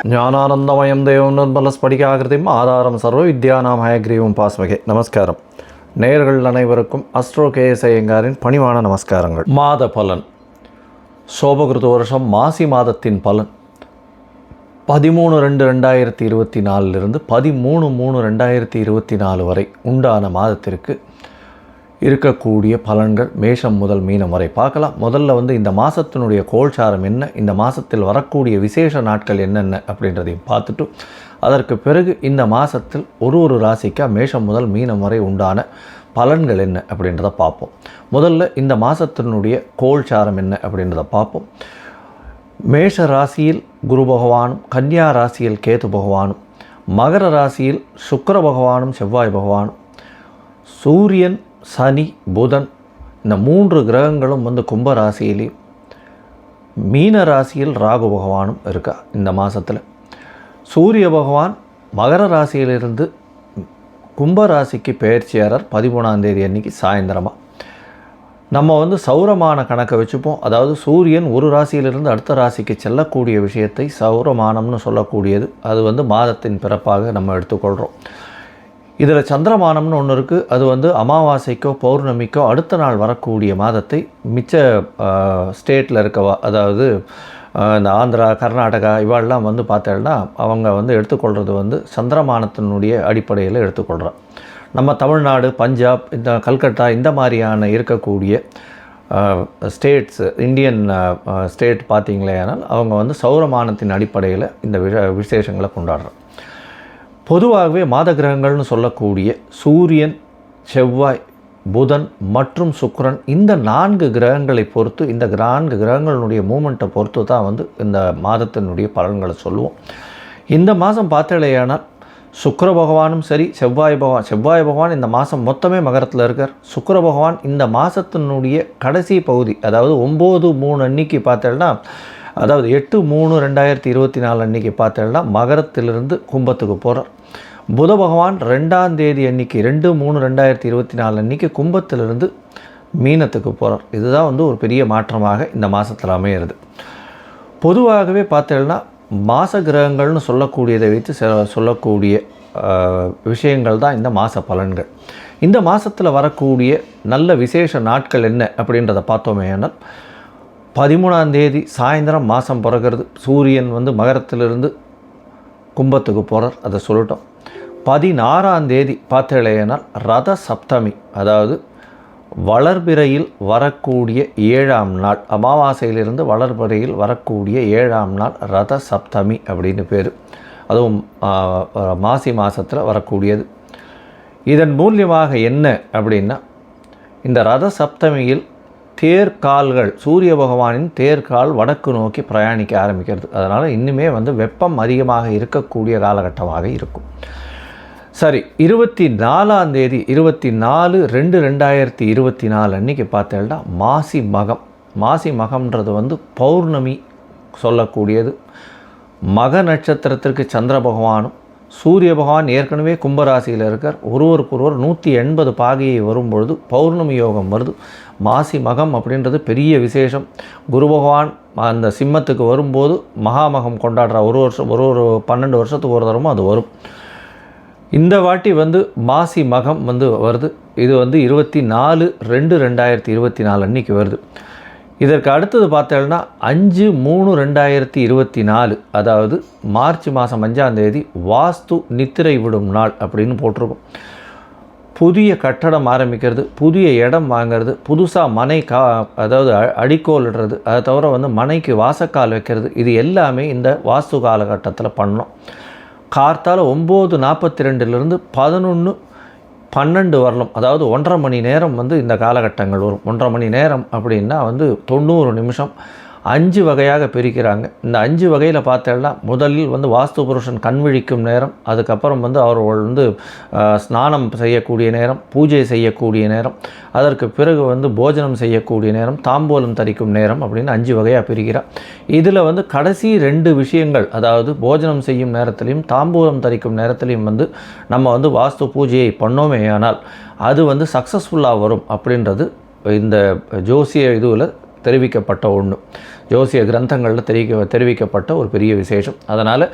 ஞானானந்தமயம் தேவம் நிர்மலஸ்படிகாகிருதிம் ஆதாரம் சர்வ வித்யானாம் ஹயக்ரீவம் பாஸ்மகே. நமஸ்காரம். நேயர்கள் அனைவருக்கும் அஸ்ட்ரோ கேஎஸ் ஐயங்காரின் பணிவான நமஸ்காரங்கள். மாத பலன். சோபகிருத வருஷம் மாசி மாதத்தின் பலன் 13/2/2024 13/3/2024 வரை உண்டான மாதத்திற்கு இருக்கக்கூடிய பலன்கள் மேஷம் முதல் மீனம் வரை பார்க்கலாம். முதல்ல இந்த மாதத்தினுடைய கோல்சாரம் என்ன, இந்த மாதத்தில் வரக்கூடிய விசேஷ நாட்கள் என்னென்ன அப்படின்றதையும் பார்த்துட்டு அதற்கு பிறகு இந்த மாதத்தில் ஒரு ராசிக்காக மேஷம் முதல் மீனம் வரை உண்டான பலன்கள் என்ன அப்படின்றத பார்ப்போம். முதல்ல இந்த மாதத்தினுடைய கோல்சாரம் என்ன அப்படின்றத பார்ப்போம். மேஷ ராசியில் குரு பகவானும், கன்னியா ராசியில் கேது பகவானும், மகர ராசியில் சுக்கிர பகவானும் செவ்வாய் பகவானும், சூரியன் சனி புதன் இந்த 3 கிரகங்களும் கும்ப ராசியிலையும், மீன ராசியில் ராகு பகவானும் இருக்கா. இந்த மாதத்தில் சூரிய பகவான் மகர ராசியிலிருந்து கும்ப ராசிக்கு பெயர்ச்சியாளர் 13ஆம் தேதி அன்றைக்கி சாயந்தரமாக. நம்ம சௌரமான கணக்கை வச்சுப்போம். அதாவது சூரியன் ஒரு ராசியிலிருந்து அடுத்த ராசிக்கு செல்லக்கூடிய விஷயத்தை சௌரமானம்னு சொல்லக்கூடியது. அது மாதத்தின் பிறப்பாக நம்ம எடுத்துக்கொள்கிறோம். இதில் சந்திரமானம்னு ஒன்று இருக்குது. அது அமாவாசைக்கோ பௌர்ணமிக்கோ அடுத்த நாள் வரக்கூடிய மாதத்தை மிச்ச ஸ்டேட்டில் இருக்கவா, அதாவது இந்த ஆந்திரா கர்நாடகா இவாளெலாம் பார்த்தேன்னா அவங்க எடுத்துக்கொள்கிறது சந்திரமானத்தினுடைய அடிப்படையில் எடுத்துக்கொள்கிறோம். நம்ம தமிழ்நாடு, பஞ்சாப், இந்த கல்கட்டா இந்த மாதிரியான இருக்கக்கூடிய ஸ்டேட்ஸ், இந்தியன் ஸ்டேட் பார்த்திங்களேனால் அவங்க சௌரமானத்தின் அடிப்படையில் இந்த விசேஷங்களை கொண்டாடுறோம். பொதுவாகவே மாத கிரகங்கள்னு சொல்லக்கூடிய சூரியன், செவ்வாய், புதன் மற்றும் சுக்கிரன் இந்த 4 கிரகங்களை பொறுத்து, இந்த 4 கிரகங்களுடைய மூமெண்ட்டை பொறுத்து தான் இந்த மாதத்தினுடைய பலன்களை சொல்லுவோம். இந்த மாதம் பார்த்தலையானால் சுக்கிர பகவானும் சரி, செவ்வாய் பகவான் இந்த மாதம் மொத்தமே மகரத்தில் இருக்கார். சுக்கிர பகவான் இந்த மாதத்தினுடைய கடைசி பகுதி, அதாவது 9/3 அன்னைக்கு பார்த்தேன்னா, அதாவது 8/3/2024 அன்றைக்கி பார்த்தேன்னா மகரத்திலிருந்து கும்பத்துக்கு போகிறார். புத பகவான் 2ஆம் தேதி அன்றைக்கி 2/3/2024 அன்றைக்கி கும்பத்திலிருந்து மீனத்துக்கு போகிறார். இதுதான் ஒரு பெரிய மாற்றமாக இந்த மாதத்தில் அமையிறது. பொதுவாகவே பார்த்தேன்னா மாத கிரகங்கள்னு சொல்லக்கூடியதை வைத்து சொல்லக்கூடிய விஷயங்கள் தான் இந்த மாத பலன்கள். இந்த மாதத்தில் வரக்கூடிய நல்ல விசேஷ நாட்கள் என்ன அப்படின்றத பார்த்தோமே. ஆனால் 13ஆம் தேதி சாயந்தரம் மாதம் பிறகுறது. சூரியன் மகரத்திலிருந்து கும்பத்துக்கு போகிறார், அதை சொல்லிட்டோம். 16ஆம் தேதி பார்த்தேனால் ரத சப்தமி, அதாவது வளர்பிறையில் வரக்கூடிய 7ஆம் நாள், அமாவாசையிலிருந்து வளர்பிறையில் வரக்கூடிய 7ஆம் நாள் ரத சப்தமி அப்படின்னு பேர். அதுவும் மாசி மாதத்தில் வரக்கூடியது. இதன் மூலியமாக என்ன அப்படின்னா, இந்த ரத சப்தமியில் தேர்கால்கள், சூரிய பகவானின் தேர்கால் வடக்கு நோக்கி பிரயாணிக்க ஆரம்பிக்கிறது. அதனால் இன்னுமே வெப்பம் அதிகமாக இருக்கக்கூடிய காலகட்டமாக இருக்கும். சரி, 24ஆம் தேதி 24/2/2024 அன்றைக்கி பார்த்தேன்னா மாசி மகம். மாசி மகம்ன்றது பௌர்ணமி சொல்லக்கூடியது. மக நட்சத்திரத்திற்கு சந்திர பகவானும் சூரிய பகவான் ஏற்கனவே கும்பராசியில் இருக்கார். ஒருவருக்கொருவர் 180 பாகையை வரும்பொழுது பௌர்ணமி யோகம் வருது. மாசி மகம் அப்படின்றது பெரிய விசேஷம். குரு பகவான் அந்த சிம்மத்துக்கு வரும்போது மகாமகம் கொண்டாடுற ஒரு 12 வருஷத்துக்கு ஒரு தரமும் அது வரும். இந்த வாட்டி மாசி மகம் வருது. இது 24/2/2024 அன்றைக்கி வருது. இதற்கு அடுத்தது பார்த்தேன்னா 5/3/2024, அதாவது மார்ச் மாதம் 5ஆம் தேதி வாஸ்து நித்திரை விடும் நாள் அப்படின்னு போட்டிருக்கோம். புதிய கட்டடம் ஆரம்பிக்கிறது, புதிய இடம் வாங்கிறது, புதுசாக மனை அதாவது அடிக்கோல் இடுறது, அதை தவிர மனைக்கு வாசக்கால் வைக்கிறது, இது எல்லாமே இந்த வாஸ்து காலகட்டத்தில் பண்ணோம். கார்த்தால் 9:42 11:12 வரலும், அதாவது 1.5 மணி நேரம் இந்த காலகட்டங்கள் வரும். 1.5 மணி நேரம் அப்படின்னா 90 நிமிஷம். 5 வகையாக பிரிக்கிறாங்க. இந்த 5 வகையில் பார்த்தேன்னா முதலில் வாஸ்து புருஷன் கண் விழிக்கும் நேரம், அதுக்கப்புறம் அவர்கள் ஸ்நானம் செய்யக்கூடிய நேரம், பூஜை செய்யக்கூடிய நேரம், அதற்கு பிறகு போஜனம் செய்யக்கூடிய நேரம், தாம்பூலம் தரிக்கும் நேரம் அப்படின்னு 5 வகையாக பிரிக்கிறார். இதில் கடைசி 2 விஷயங்கள், அதாவது போஜனம் செய்யும் நேரத்திலையும் தாம்பூலம் தரிக்கும் நேரத்திலையும் நம்ம வாஸ்து பூஜையை பண்ணோமே ஆனால் அது சக்ஸஸ்ஃபுல்லாக வரும் அப்படின்றது இந்த ஜோசிய இதுவில் தெரிவிக்கப்பட்ட ஒன்று. ஜோசிய கிரந்தங்களில் தெரிவிக்கப்பட்ட ஒரு பெரிய விசேஷம். அதனால்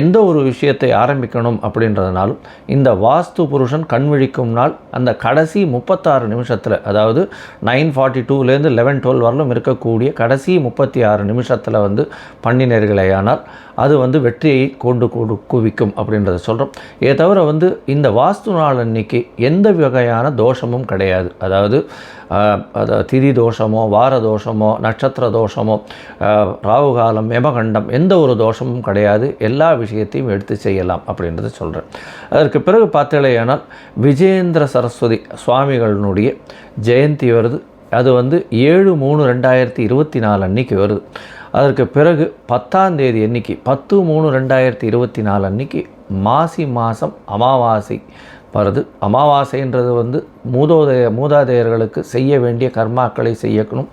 எந்த ஒரு விஷயத்தை ஆரம்பிக்கணும் அப்படின்றதுனாலும் இந்த வாஸ்து புருஷன் கண்விழிக்கும் நாள் அந்த கடைசி 36 நிமிஷத்தில், அதாவது 9:42லேருந்து 11:12 வரலும் இருக்கக்கூடிய கடைசி 36 நிமிஷத்தில் வந்து பண்ணினர்களேயானால் அது வந்து வெற்றியை கொண்டு குவிக்கும் அப்படின்றத சொல்கிறோம். தவிர வந்து இந்த வாஸ்து நாள் அன்னைக்கு எந்த வகையான தோஷமும் கிடையாது. அதாவது திதி தோஷமோ, வார தோஷமோ, நட்சத்திர தோஷமோ, ராகுகாலம், யமகண்டம், எந்த ஒரு தோஷமும் கிடையாது. எல்லா விஷயத்தையும் எடுத்து செய்யலாம் அப்படின்றத சொல்கிறேன். அதற்கு பிறகு பார்த்தீங்களேயானால் விஜயேந்திர சரஸ்வதி சுவாமிகளினுடைய ஜெயந்தி வருது. அது வந்து 7/3/2024 அன்னைக்கு வருது. அதற்கு பிறகு 10ஆம் தேதி அன்னைக்கு 10/3/2024 அன்னைக்கு மாசி மாதம் அமாவாசை வருது. அமாவாசைன்றது வந்து மூதாதையர்களுக்கு செய்ய வேண்டிய கர்மாக்களை செய்யணும்.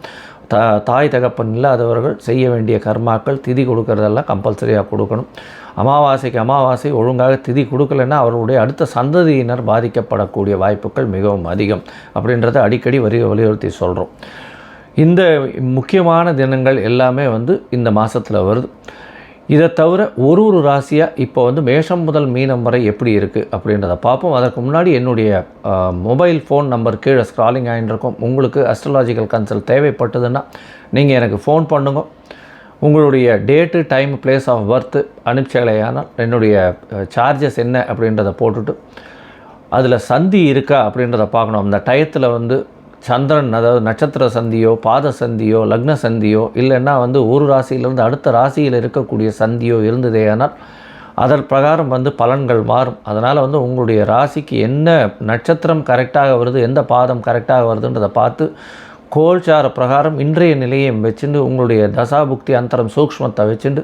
தாய் தகப்பன் இல்லாதவர்கள் செய்ய வேண்டிய கர்மாக்கள், திதி கொடுக்கறதெல்லாம் கம்பல்சரியாக கொடுக்கணும். அமாவாசை ஒழுங்காக திதி கொடுக்கலைன்னா அவர்களுடைய அடுத்த சந்ததியினர் பாதிக்கப்படக்கூடிய வாய்ப்புகள் மிகவும் அதிகம் அப்படின்றத அடிக்கடி வலியுறுத்தி சொல்கிறோம். இந்த முக்கியமான தினங்கள் எல்லாமே வந்து இந்த மாதத்தில் வருது. இதை தவிர ஒரு ராசியாக இப்போ வந்து மேஷம் முதல் மீனம் வரை எப்படி இருக்குது அப்படின்றத பார்ப்போம். அதற்கு முன்னாடி என்னுடைய மொபைல் ஃபோன் நம்பர் கீழே ஸ்க்ராலிங் ஆகிட்டுருக்கும். உங்களுக்கு அஸ்ட்ராலாஜிக்கல் கன்சல்ட் தேவைப்பட்டதுன்னா நீங்கள் எனக்கு ஃபோன் பண்ணுங்க. உங்களுடைய date, time, place of birth அனுப்பிச்சலையானால் என்னுடைய சார்ஜஸ் என்ன அப்படின்றத போட்டுட்டு அதில் சந்தி இருக்கா அப்படின்றத பார்க்கணும். அந்த டயத்தில் வந்து சந்திரன், அதாவது நட்சத்திர சந்தியோ, பாத சந்தியோ, லக்ன சந்தியோ, இல்லைன்னா வந்து ஒரு ராசியிலிருந்து அடுத்த ராசியில் இருக்கக்கூடிய சந்தியோ இருந்ததேயானால் அதன் பிரகாரம் வந்து பலன்கள் மாறும். அதனால் வந்து உங்களுடைய ராசிக்கு என்ன நட்சத்திரம் கரெக்டாக வருது, எந்த பாதம் கரெக்டாக வருதுன்றதை பார்த்து கோல்சார பிரகாரம் இன்றைய நிலையை வச்சுட்டு உங்களுடைய தசாபுக்தி அந்தரம் சூக்ஷ்மத்தை வச்சுட்டு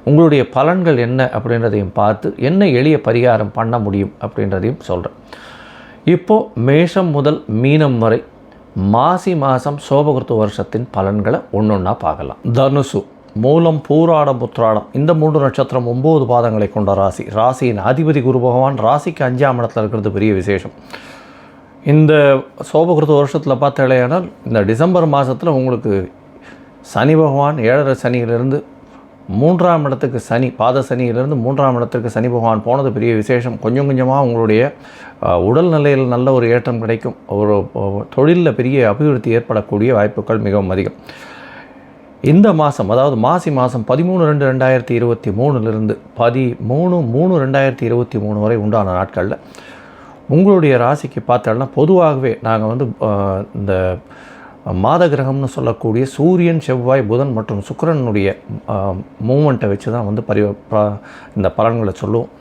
உங்களுடைய பலன்கள் என்ன அப்படின்றதையும் பார்த்து என்ன எளிய பரிகாரம் பண்ண முடியும் அப்படின்றதையும் சொல்கிறேன். இப்போது மேஷம் முதல் மீனம் வரை மாசி மாதம் சோபகிருத்து வருஷத்தின் பலன்களை ஒன்றொன்னா பார்க்கலாம். தனுசு, மூலம், பூராடம், உத்திராடம் இந்த 3 நட்சத்திரம் 9 பாதங்களை கொண்ட ராசி. ராசியின் அதிபதி குரு பகவான் ராசிக்கு 5ஆம் இடத்துல இருக்கிறது பெரிய விசேஷம். இந்த சோபகிருத்து வருஷத்தில் பார்த்தாலேயானால் இந்த டிசம்பர் மாதத்தில் உங்களுக்கு சனி பகவான் 7.5 சனியிலிருந்து 3ஆம் இடத்துக்கு சனி, பாத சனியிலிருந்து 3ஆம் இடத்துக்கு சனி பகவான் போனது பெரிய விசேஷம். கொஞ்சம் கொஞ்சமாக உங்களுடைய உடல்நிலையில் நல்ல ஒரு ஏற்றம் கிடைக்கும். ஒரு தொழிலில் பெரிய அபிவிருத்தி ஏற்படக்கூடிய வாய்ப்புகள் மிகவும் அதிகம். இந்த மாதம், அதாவது மாசி மாதம் 13/2/2023 13/3/2023 வரை உண்டான நாட்களில் உங்களுடைய ராசிக்கு பார்த்தோம்னா பொதுவாகவே நாங்கள் வந்து இந்த மாத கிரகம்னு சொல்லக்கூடிய சூரியன், செவ்வாய், புதன் மற்றும் சுக்கிரனுடைய மூமெண்ட்டை வச்சு தான் வந்து இந்த பலன்களை சொல்லுவோம்.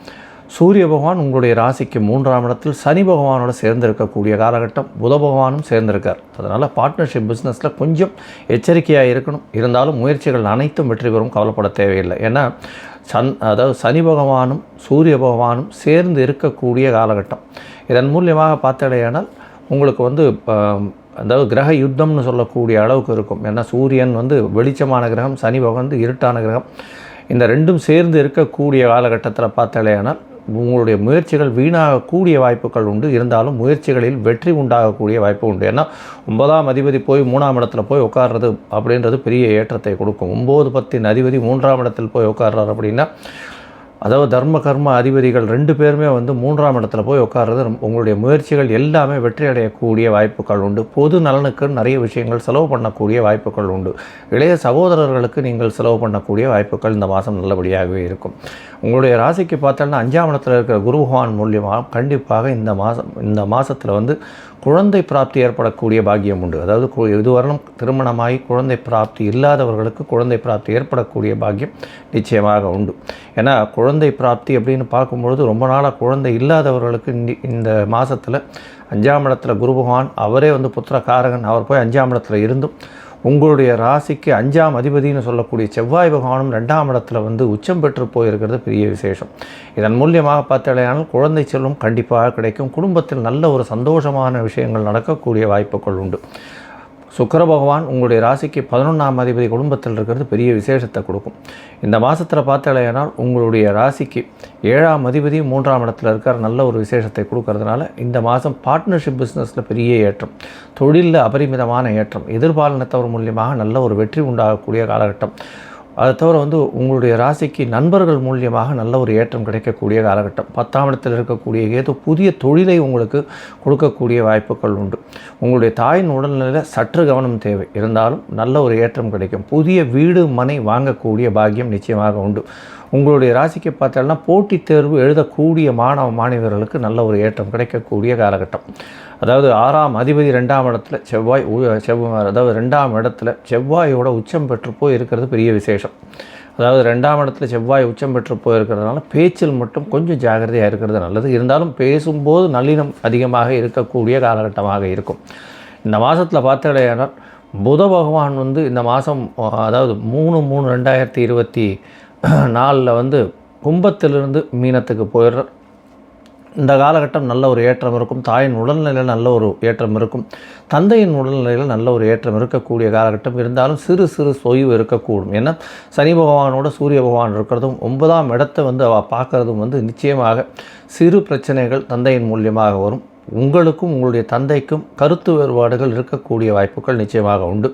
சூரிய பகவான் உங்களுடைய ராசிக்கு 3ஆம் இடத்தில் சனி பகவானோட சேர்ந்திருக்கக்கூடிய காலகட்டம். புத பகவானும் சேர்ந்திருக்கார். அதனால் பார்ட்னர்ஷிப் பிஸ்னஸில் கொஞ்சம் எச்சரிக்கையாக இருக்கணும். இருந்தாலும் முயற்சிகள் அனைத்தும் வெற்றி பெறும், கவலைப்பட தேவையில்லை. ஏன்னா அதாவது சனி பகவானும் சூரிய பகவானும் சேர்ந்து இருக்கக்கூடிய காலகட்டம். இதன் மூலியமாக பார்த்தடையானால் உங்களுக்கு வந்து அதாவது கிரக யுத்தம்னு சொல்லக்கூடிய அளவுக்கு இருக்கும். ஏன்னா சூரியன் வந்து வெளிச்சமான கிரகம், சனி பகவான் வந்து இருட்டான கிரகம். இந்த ரெண்டும் சேர்ந்து இருக்கக்கூடிய காலகட்டத்தில் பார்த்தாலேயானால் உங்களுடைய முயற்சிகள் வீணாகக்கூடிய வாய்ப்புகள் உண்டு. இருந்தாலும் முயற்சிகளில் வெற்றி உண்டாகக்கூடிய வாய்ப்பு உண்டு. ஏன்னா 9ஆம் அதிபதி போய் 3ஆம் இடத்துல போய் உட்கார்றது அப்படின்றது பெரிய ஏற்றத்தை கொடுக்கும். 9 10 அதிபதி 3ஆம் இடத்தில் போய் உட்கார்றாரு அப்படின்னா, அதாவது தர்ம கர்ம அதிபதிகள் 2 பேருமே வந்து 3ஆம் இடத்துல போய் உட்கார்றது உங்களுடைய முயற்சிகள் எல்லாமே வெற்றி அடையக்கூடிய வாய்ப்புகள் உண்டு. பொது நலனுக்கு நிறைய விஷயங்கள் செலவு பண்ணக்கூடிய வாய்ப்புகள் உண்டு. இளைய சகோதரர்களுக்கு நீங்கள் செலவு பண்ணக்கூடிய வாய்ப்புகள் இந்த மாதம் நல்லபடியாகவே இருக்கும். உங்களுடைய ராசிக்கு பார்த்தோன்னா 5ஆம் இடத்துல இருக்கிற குரு பகவான் மூலியமாக கண்டிப்பாக இந்த மாதத்தில் வந்து குழந்தை பிராப்தி ஏற்படக்கூடிய பாக்கியம் உண்டு. அதாவது இதுவரையும் திருமணமாகி குழந்தை பிராப்தி இல்லாதவர்களுக்கு குழந்தை பிராப்தி ஏற்படக்கூடிய பாக்கியம் நிச்சயமாக உண்டு. ஏன்னா குழந்தை பிராப்தி அப்படின்னு பார்க்கும்பொழுது ரொம்ப நாளாக குழந்தை இல்லாதவர்களுக்கு இந்த மாதத்தில் 5ஆம் இடத்துல குரு பகவான் அவரே வந்து புத்திரகாரகன், அவர் போய் 5ஆம் இடத்துல இருந்தும் உங்களுடைய ராசிக்கு 5ஆம் அதிபதினு சொல்லக்கூடிய செவ்வாய் பகவானும் 2ஆம் இடத்துல வந்து உச்சம் பெற்று போயிருக்கிறது பெரிய விசேஷம். இதன் மூலியமாக பார்த்தாலேயானால் குழந்தை செல்வம் கண்டிப்பாக கிடைக்கும். குடும்பத்தில் நல்ல ஒரு சந்தோஷமான விஷயங்கள் நடக்கக்கூடிய வாய்ப்புகள் உண்டு. சுக்கிர பகவான் உங்களுடைய ராசிக்கு 11ஆம் அதிபதி குடும்பத்தில் இருக்கிறது பெரிய விசேஷத்தை கொடுக்கும். இந்த மாதத்தில் பார்த்தாலேனால் உங்களுடைய ராசிக்கு 7ஆம் அதிபதி 3ஆம் இடத்துல இருக்கிற நல்ல ஒரு விசேஷத்தை கொடுக்கறதுனால இந்த மாதம் பார்ட்னர்ஷிப் பிஸ்னஸில் பெரிய ஏற்றம், தொழிலில் அபரிமிதமான ஏற்றம், எதிர்பாலினத்தவர் மூலியமாக நல்ல ஒரு வெற்றி உண்டாகக்கூடிய காலகட்டம். அதை தவிர உங்களுடைய ராசிக்கு நண்பர்கள் மூலியமாக நல்ல ஒரு ஏற்றம் கிடைக்கக்கூடிய காலகட்டம். 10ஆம் இடத்தில் இருக்கக்கூடிய கேது புதிய தொழிலை உங்களுக்கு கொடுக்கக்கூடிய வாய்ப்புகள் உண்டு. உங்களுடைய தாயின் உடல்நிலையில் சற்று கவனம் தேவை, இருந்தாலும் நல்ல ஒரு ஏற்றம் கிடைக்கும். புதிய வீடு மனை வாங்கக்கூடிய பாக்கியம் நிச்சயமாக உண்டு. உங்களுடைய ராசிக்கு பார்த்தோம்னா போட்டித் தேர்வு எழுதக்கூடிய மாணவ மாணவியர்களுக்கு நல்ல ஒரு ஏற்றம் கிடைக்கக்கூடிய காலகட்டம். அதாவது 6ஆம் அதிபதி 2ஆம் இடத்துல செவ்வாய், அதாவது 2ஆம் இடத்துல செவ்வாயோட உச்சம் பெற்று போய் இருக்கிறது பெரிய விசேஷம். அதாவது 2ஆம் இடத்துல செவ்வாய் உச்சம் பெற்று போயிருக்கிறதுனால பேச்சில் மட்டும் கொஞ்சம் ஜாகிரதையாக இருக்கிறது நல்லது. இருந்தாலும் பேசும்போது நல்லினம் அதிகமாக இருக்கக்கூடிய காலகட்டமாக இருக்கும். இந்த மாதத்தில் பார்த்தடையானால் புத பகவான் இந்த மாதம், அதாவது 3/3/2024 கும்பத்திலிருந்து மீனத்துக்கு போயிடுற இந்த காலகட்டம் நல்ல ஒரு ஏற்றம் இருக்கும். தாயின் உடல்நிலையில் நல்ல ஒரு ஏற்றம் இருக்கும். தந்தையின் உடல்நிலையில் நல்ல ஒரு ஏற்றம் இருக்கக்கூடிய காலகட்டம். இருந்தாலும் சிறு சிறு தொய்வு இருக்கக்கூடும். ஏன்னா சனி பகவானோட சூரிய பகவான் இருக்கிறதும் 9ஆம் இடத்தை பார்க்குறதும் நிச்சயமாக சிறு பிரச்சனைகள் தந்தையின் மூலியமாக வரும். உங்களுக்கும் உங்களுடைய தந்தைக்கும் கருத்து வேறுபாடுகள் இருக்கக்கூடிய வாய்ப்புகள் நிச்சயமாக உண்டு.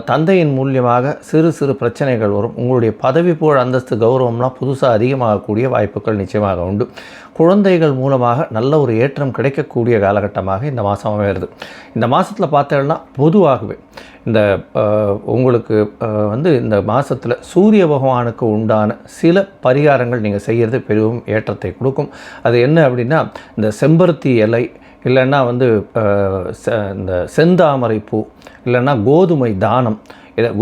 தந்தையின் மூலியமாக சிறு சிறு பிரச்சனைகள் வரும். உங்களுடைய பதவி புகழ் அந்தஸ்து கௌரவம்லாம் புதுசாக அதிகமாகக்கூடிய வாய்ப்புகள் நிச்சயமாக உண்டு. குழந்தைகள் மூலமாக நல்ல ஒரு ஏற்றம் கிடைக்கக்கூடிய காலகட்டமாக இந்த மாதம் அமைகிறது. இந்த மாதத்தில் பார்த்தோம்னா பொதுவாகவே இந்த உங்களுக்கு இந்த மாதத்தில் சூரிய பகவானுக்கு உண்டான சில பரிகாரங்கள் நீங்கள் செய்கிறது பெரும் ஏற்றத்தை கொடுக்கும். அது என்ன அப்படின்னா, இந்த செம்பருத்தி இலை, இல்லைன்னா இந்த செந்தாமரை பூ, இல்லைன்னா கோதுமை தானம்,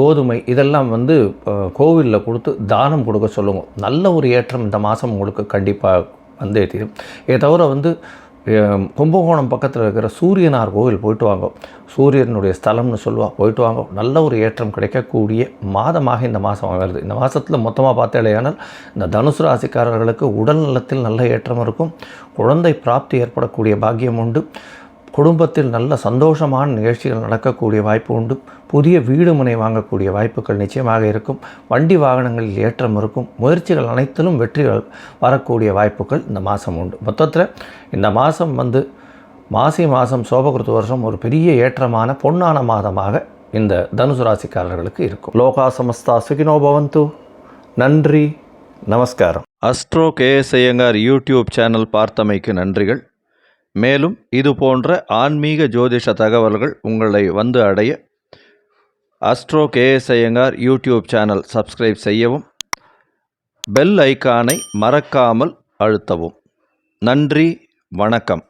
கோதுமை இதெல்லாம் கோவிலில் கொடுத்து தானம் கொடுக்க சொல்லுவோம். நல்ல ஒரு ஏற்றம் இந்த மாதம் உங்களுக்கு கண்டிப்பாக தீரும். இதை தவிர கும்பகோணம் பக்கத்தில் இருக்கிற சூரியனார் கோவில் போயிட்டு வாங்க. சூரியனுடைய ஸ்தலம்னு போயிட்டு வாங்க. நல்ல ஒரு ஏற்றம் கிடைக்கக்கூடிய மாதமாக இந்த மாதம் வருது. இந்த மாதத்தில் மொத்தமாக பார்த்தேலையானால் இந்த தனுசு ராசிக்காரர்களுக்கு உடல் நலத்தில் நல்ல ஏற்றம் இருக்கும். குழந்தை பிராப்தி ஏற்படக்கூடிய பாக்கியம் உண்டு. குடும்பத்தில் நல்ல சந்தோஷமான நிகழ்ச்சிகள் நடக்கக்கூடிய வாய்ப்பு உண்டு. புதிய வீடு மனை வாங்கக்கூடிய வாய்ப்புகள் நிச்சயமாக இருக்கும். வண்டி வாகனங்களில் ஏற்றம் இருக்கும். முயற்சிகள் அனைத்திலும் வெற்றிகள் வரக்கூடிய வாய்ப்புகள் இந்த மாதம் உண்டு. மொத்தத்தில் இந்த மாதம் மாசி மாதம் சோபகிருத்து வருஷம் ஒரு பெரிய ஏற்றமான பொன்னான மாதமாக இந்த தனுசு ராசிக்காரர்களுக்கு இருக்கும். லோகா சமஸ்தா சுகினோ பவந்து. நன்றி, நமஸ்காரம். Astro KS Iyengar YouTube channel பார்த்தமைக்கு நன்றிகள். மேலும் இது போன்ற ஆன்மீக ஜோதிஷ தகவல்கள் உங்களை அடைய astro KS Iyengar YouTube channel subscribe செய்யவும், பெல் ஐக்கானை மறக்காமல் அழுத்தவும். நன்றி, வணக்கம்.